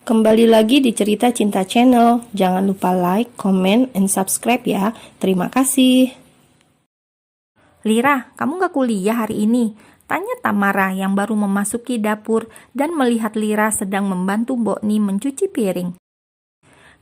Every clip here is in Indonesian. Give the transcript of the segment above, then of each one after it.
Kembali lagi di Cerita Cinta Channel. Jangan lupa like, comment, and subscribe ya. Terima kasih. Lira, kamu gak kuliah hari ini? Tanya Tamara yang baru memasuki dapur dan melihat Lira sedang membantu Bokni mencuci piring.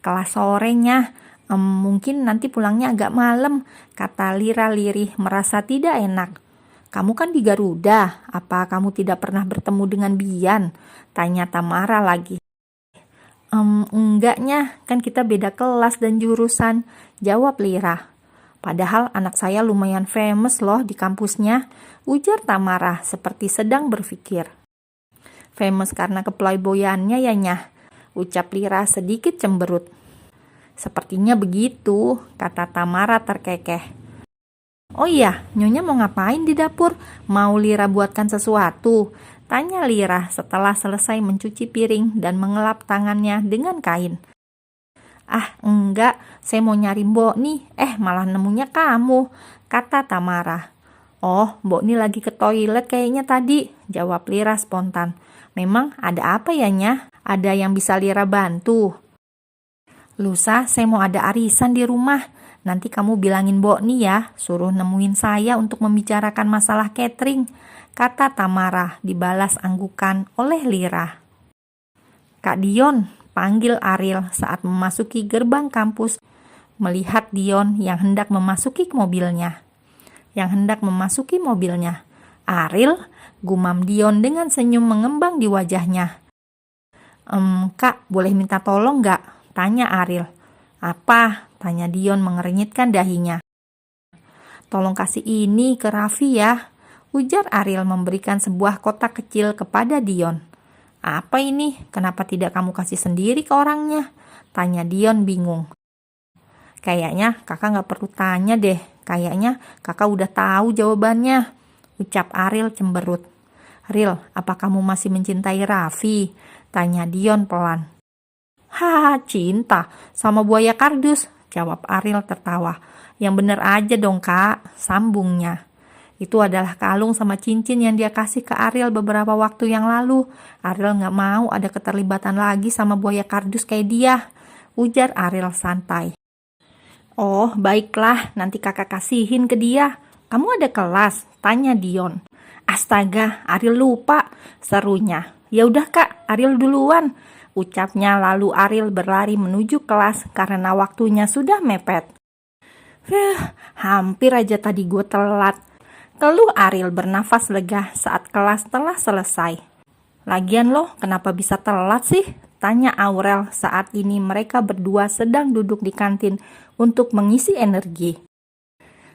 Kelas sorenya, mungkin nanti pulangnya agak malam, kata Lira lirih merasa tidak enak. Kamu kan di Garuda, apa kamu tidak pernah bertemu dengan Bian? Tanya Tamara lagi. Enggaknya, kan kita beda kelas dan jurusan, jawab Lira. Padahal anak saya lumayan famous loh di kampusnya, ujar Tamara seperti sedang berpikir. Famous karena keplayboyannya ya Nyah, ucap Lira sedikit cemberut. Sepertinya begitu, kata Tamara terkekeh. Oh iya, Nyonya mau ngapain di dapur? Mau Lira buatkan sesuatu? Tanya Lira setelah selesai mencuci piring dan mengelap tangannya dengan kain. Ah, enggak, saya mau nyari Mbok nih. Malah nemunya kamu, kata Tamara. Oh, Mbok nih lagi ke toilet kayaknya tadi, jawab Lira spontan. Memang ada apa ya Nyah? Ada yang bisa Lira bantu? Lusa, saya mau ada arisan di rumah. Nanti kamu bilangin Mbok nih ya, suruh nemuin saya untuk membicarakan masalah catering, kata Tamara dibalas anggukan oleh Lira. Kak Dion, panggil Ariel saat memasuki gerbang kampus, melihat Dion yang hendak memasuki mobilnya. Ariel, gumam Dion dengan senyum mengembang di wajahnya. Kak, boleh minta tolong nggak? Tanya Ariel. Apa? Tanya Dion mengernyitkan dahinya. Tolong kasih ini ke Raffi ya, ujar Ariel memberikan sebuah kotak kecil kepada Dion. Apa ini? Kenapa tidak kamu kasih sendiri ke orangnya? Tanya Dion bingung. Kayaknya kakak gak perlu tanya deh. Kayaknya kakak udah tahu jawabannya, ucap Ariel cemberut. Ril, apa kamu masih mencintai Raffi? Tanya Dion pelan. Cinta sama buaya kardus, jawab Ariel tertawa. Yang bener aja dong kak, sambungnya. Itu adalah kalung sama cincin yang dia kasih ke Ariel beberapa waktu yang lalu. Ariel gak mau ada keterlibatan lagi sama buaya kardus kayak dia, ujar Ariel santai. Oh baiklah, nanti kakak kasihin ke dia. Kamu ada kelas? Tanya Dion. Astaga, Ariel lupa, serunya. Ya udah kak, Ariel duluan, ucapnya lalu Ariel berlari menuju kelas karena waktunya sudah mepet. Hampir aja tadi gue telat, keluh Ariel bernafas lega saat kelas telah selesai. Lagian loh, kenapa bisa telat sih? Tanya Aurel saat ini mereka berdua sedang duduk di kantin untuk mengisi energi.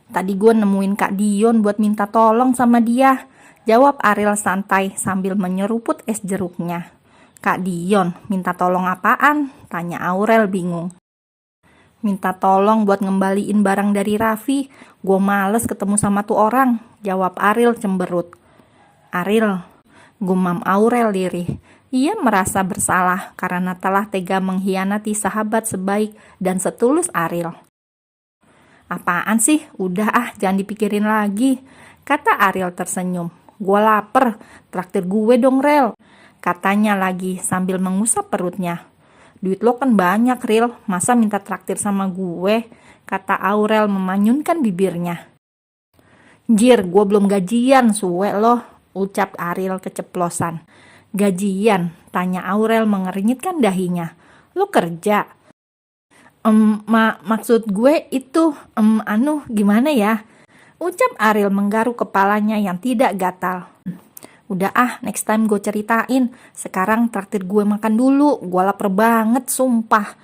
Tadi gue nemuin Kak Dion buat minta tolong sama dia, jawab Ariel santai sambil menyeruput es jeruknya. Kak Dion, minta tolong apaan? Tanya Aurel bingung. Minta tolong buat ngembaliin barang dari Raffi. Gue males ketemu sama tuh orang, jawab Ariel cemberut. Ariel, gumam Aurel lirih. Ia merasa bersalah karena telah tega mengkhianati sahabat sebaik dan setulus Ariel. Apaan sih? Udah jangan dipikirin lagi, kata Ariel tersenyum. Gue lapar, traktir gue dong Rel, katanya lagi sambil mengusap perutnya. Duit lo kan banyak Ril, masa minta traktir sama gue, kata Aurel memanyunkan bibirnya. Jir, gue belum gajian, suwe lo, ucap Ariel keceplosan. Gajian? Tanya Aurel mengernyitkan dahinya. Lo kerja? Maksud gue itu, gimana ya? Ucap Ariel menggaruk kepalanya yang tidak gatal. Udah next time gue ceritain. Sekarang traktir gue makan dulu, gue lapar banget sumpah,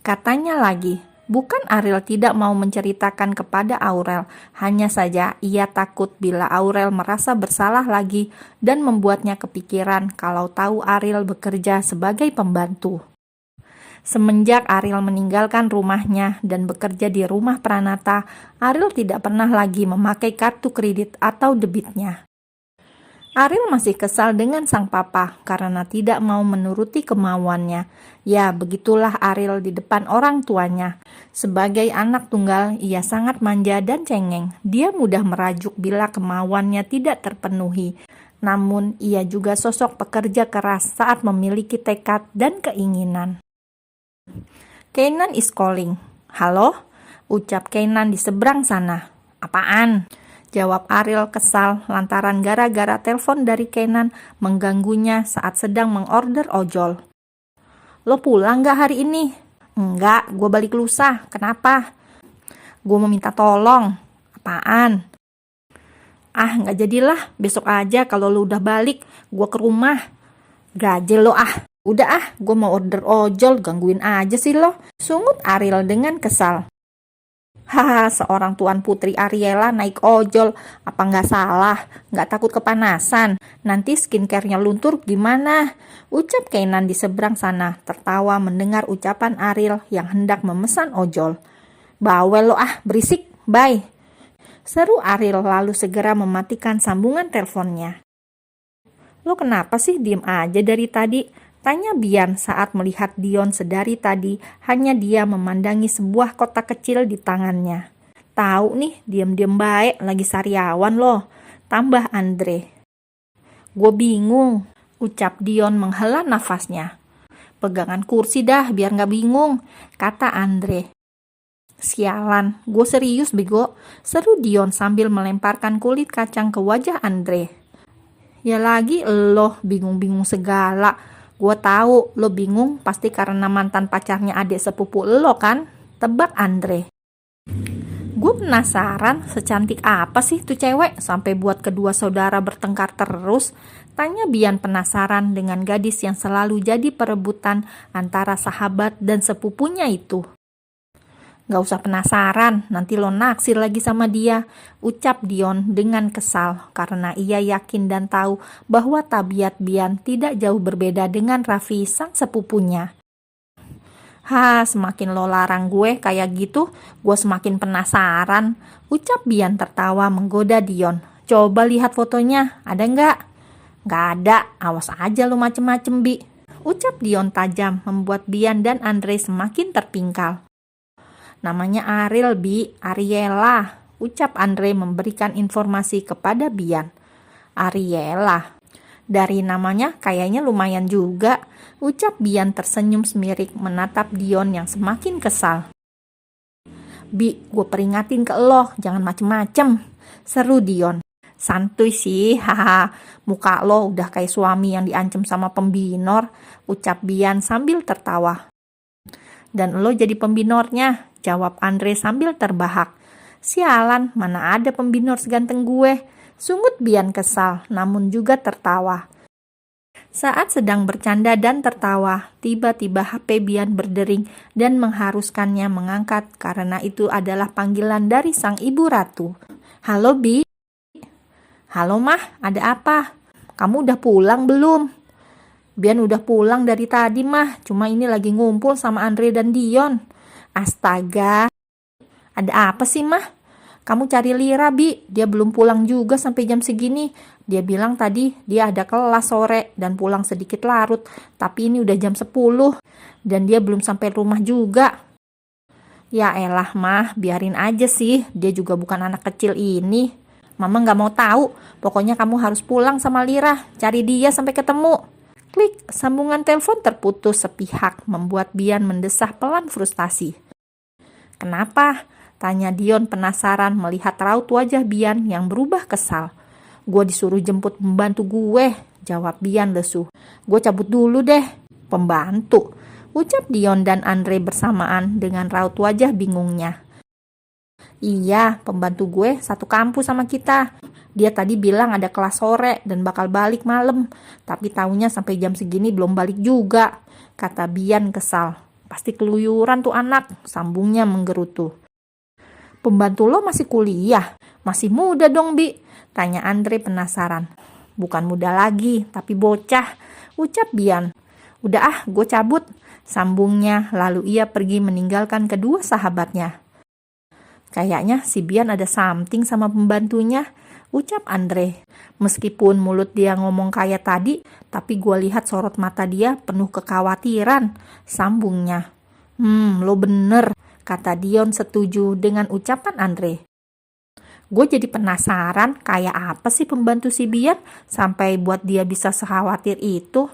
katanya lagi. Bukan Ariel tidak mau menceritakan kepada Aurel, hanya saja ia takut bila Aurel merasa bersalah lagi dan membuatnya kepikiran kalau tahu Ariel bekerja sebagai pembantu. Semenjak Ariel meninggalkan rumahnya dan bekerja di rumah Pranata, Ariel tidak pernah lagi memakai kartu kredit atau debitnya. Ariel masih kesal dengan sang papa karena tidak mau menuruti kemauannya. Ya, begitulah Ariel di depan orang tuanya. Sebagai anak tunggal, ia sangat manja dan cengeng. Dia mudah merajuk bila kemauannya tidak terpenuhi. Namun, ia juga sosok pekerja keras saat memiliki tekad dan keinginan. Keinan is calling. Halo? Ucap Keinan di seberang sana. Apaan? Jawab Ariel kesal lantaran gara-gara telepon dari Keinan mengganggunya saat sedang mengorder ojol. Lo pulang gak hari ini? Enggak, gue balik lusa. Kenapa? Gue mau minta tolong. Apaan? Ah, gak jadilah. Besok aja kalau lo udah balik, gue ke rumah. Gajel lo ah. Udah ah, gue mau order ojol, gangguin aja sih lo. Sungut Ariel dengan kesal. Haha, seorang tuan putri Ariela naik ojol. Apa nggak salah? Nggak takut kepanasan? Nanti skincare-nya luntur gimana? Ucap Keinan di seberang sana, tertawa mendengar ucapan Ariel yang hendak memesan ojol. Bawel lo ah, berisik, bye. Seru Ariel lalu segera mematikan sambungan teleponnya. Lo kenapa sih diem aja dari tadi? Tanya Bian saat melihat Dion sedari tadi hanya dia memandangi sebuah kotak kecil di tangannya. Tahu nih, diam-diam baik lagi sariawan loh, tambah Andre. Gue bingung, ucap Dion menghela nafasnya. Pegangan kursi dah biar gak bingung, kata Andre. Sialan, gue serius bego, seru Dion sambil melemparkan kulit kacang ke wajah Andre. Ya lagi lo bingung-bingung segala. Gue tahu lo bingung pasti karena mantan pacarnya adik sepupu lo kan? Tebak Andre. Gue penasaran secantik apa sih tuh cewek sampai buat kedua saudara bertengkar terus? Tanya Bian penasaran dengan gadis yang selalu jadi perebutan antara sahabat dan sepupunya itu. Gak usah penasaran, nanti lo naksir lagi sama dia, ucap Dion dengan kesal karena ia yakin dan tahu bahwa tabiat Bian tidak jauh berbeda dengan Raffi sang sepupunya. Semakin lo larang gue kayak gitu, gue semakin penasaran, ucap Bian tertawa menggoda Dion. Coba lihat fotonya, ada nggak? Nggak ada, awas aja lo macem-macem Bi, ucap Dion tajam membuat Bian dan Andre semakin terpingkal. Namanya Ariel Bi, Ariela, ucap Andre memberikan informasi kepada Bian. Ariela, dari namanya kayaknya lumayan juga, ucap Bian tersenyum semirik menatap Dion yang semakin kesal. Bi, gue peringatin ke lo, jangan macem-macem, seru Dion. Santuy sih, haha, muka lo udah kayak suami yang diancam sama pembinor, ucap Bian sambil tertawa. Dan lo jadi pembinornya, jawab Andre sambil terbahak. Sialan, mana ada pembinor seganteng gue, sungut Bian kesal namun juga tertawa. Saat sedang bercanda dan tertawa, tiba-tiba HP Bian berdering dan mengharuskannya mengangkat karena itu adalah panggilan dari sang ibu ratu. Halo Bi. Halo Mah, ada apa? Kamu udah pulang belum? Bian udah pulang dari tadi Mah, cuma ini lagi ngumpul sama Andre dan Dion. Astaga, ada apa sih Mah? Kamu cari Lira Bi, dia belum pulang juga sampai jam segini. Dia bilang tadi dia ada kelas sore dan pulang sedikit larut, tapi ini udah jam 10 dan dia belum sampai rumah juga. Ya elah Mah, biarin aja sih, dia juga bukan anak kecil ini. Mama gak mau tahu, pokoknya kamu harus pulang sama Lira, cari dia sampai ketemu. Klik, sambungan telepon terputus sepihak membuat Bian mendesah pelan frustasi. Kenapa? Tanya Dion penasaran melihat raut wajah Bian yang berubah kesal. Gue disuruh jemput pembantu gue, jawab Bian lesu. Gue cabut dulu deh. Pembantu, ucap Dion dan Andre bersamaan dengan raut wajah bingungnya. Iya, pembantu gue satu kampus sama kita. Dia tadi bilang ada kelas sore dan bakal balik malam, tapi taunya sampai jam segini belum balik juga, kata Bian kesal. Pasti keluyuran tuh anak, sambungnya menggerutu. Pembantu lo masih kuliah? Masih muda dong Bi, tanya Andre penasaran. Bukan muda lagi, tapi bocah, ucap Bian. Udah ah, gue cabut, sambungnya lalu ia pergi meninggalkan kedua sahabatnya. Kayaknya si Bian ada something sama pembantunya, ucap Andre. Meskipun mulut dia ngomong kayak tadi, tapi gue lihat sorot mata dia penuh kekhawatiran, sambungnya. Lo bener, kata Dion setuju dengan ucapan Andre. Gue jadi penasaran kayak apa sih pembantu si Bian sampai buat dia bisa sekhawatir itu.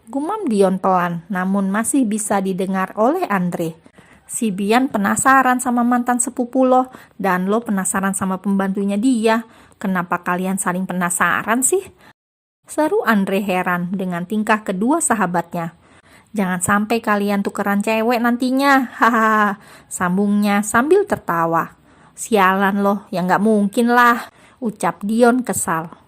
Gumam Dion pelan, namun masih bisa didengar oleh Andre. Si Bian penasaran sama mantan sepupu lo, dan lo penasaran sama pembantunya dia. Kenapa kalian saling penasaran sih? Seru Andre heran dengan tingkah kedua sahabatnya. Jangan sampai kalian tukeran cewek nantinya, hahaha, sambungnya sambil tertawa. Sialan loh, ya nggak mungkin lah, ucap Dion kesal.